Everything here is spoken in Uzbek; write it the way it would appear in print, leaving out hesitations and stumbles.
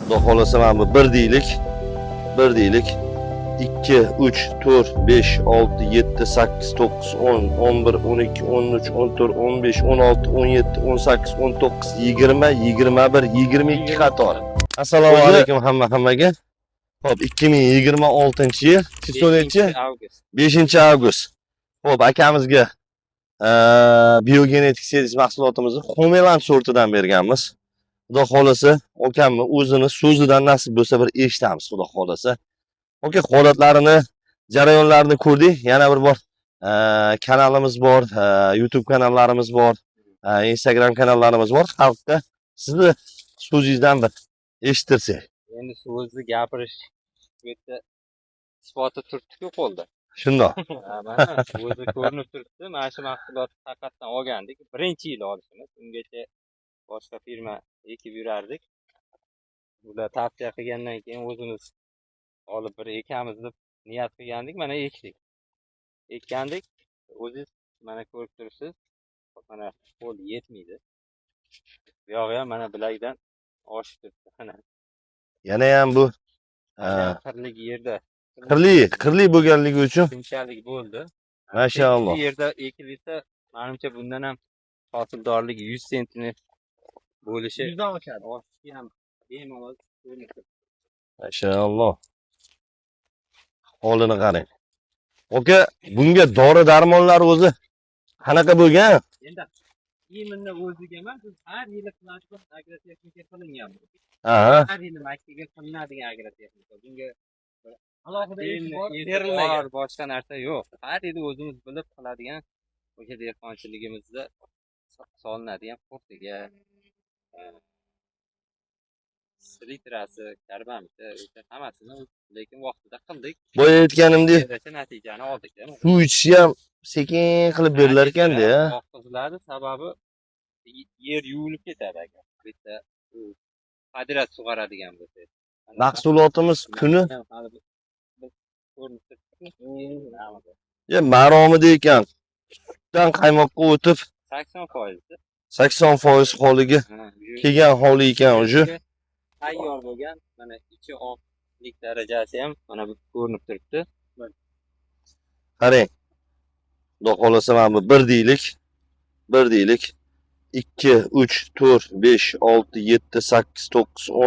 Xudo xolasa mana bu 1 deylik. 1 deylik. 2, 3, 4, 5, 6, 7, 8, 9, 10, 11, 12, 13, 14, 15, 16, 17, 18, 19, 20, 21, 22 qator. Assalomu alaykum hammaga. Xo'p, 2026-yil, Chistoletchi 5-avgust. Xo'p, akamizga biogenetik series mahsulotimizni Homeland sortidan berganmiz. Xudo xolasa, akamni o'zini so'zidan nasib bo'lsa bir eshitamiz, xudo xolasa. Okey, holatlarini, jarayonlarini ko'rdik. Yana bir bor kanalimiz bor, YouTube kanallarimiz bor, Instagram kanallarimiz bor. Xalqqa sizni so'zingizdan bir eshittirsak. Endi so'zni gapirish bu yerda isboti turibdi-ku qo'lda. Shundoq. Mana o'zi ko'rinib turibdi. Mana shu mahsulotni faqatdan olgandik. Birinchi yil olishimiz. Ungacha boshqa firma ekib yurardik. Ular tavsiya qilgandan keyin o'zimiz olib bir ekamiz deb niyat qilgandik. Mana ekdik. Ekkandik. O'zingiz mana ko'rib turibsiz. Mana qo'l yetmaydi. Bu yog'i ham mana bilakdan oshib turibdi. Mana Yana ham bu qirlik yerda qirli bo'lganligi uchun shunchalik bo'ldi. mashalloh. Bu yerda ekilsa, menimcha bundan ham hosildorlik 100 sentini bo'lishi. 100 dan oshadi. Oshishi ham bemalol ko'rinadi. Mashalloh. Holini qarang. Oka, bunga dori-darmonlar o'zi qanaqa bo'lgan? Endi imonni o'ziga emas, biz har yili qiladigan agrotexnika qilingan. Ha. Har yili makkaga qilinadigan agrotexnika. Bunga alohida berilmagan boshqa narsa yo'q. Har yili o'zimiz bilib qiladigan o'sha dehqonchiligimizda solinadigan portiga, silitrasi, karbamidi, o'sha hammasini lekin vaqtida qildik. Boya aytganimdek, Natijani oldik. suv ichishi ham sekin qilib berilar ekanda. Oqiziladi, sababi yer yuvilib ketadi agar. Bitta qadrat sug'aradigan bo'lsa. Mahsulotimiz kuni maromida ekan. Sutdan qaymoqqa o'tib 80%. 80% holiga kelgan holi ekan o'sha. Tayyor bo'lgan, mana ichi oqlik darajasi ham mana bu ko'rinib turibdi. Qarang. Xudo xolasa mana bu 1 deylik. 1 deylik. 2, 3, 4, 5, 6, 7, 8, 9, 10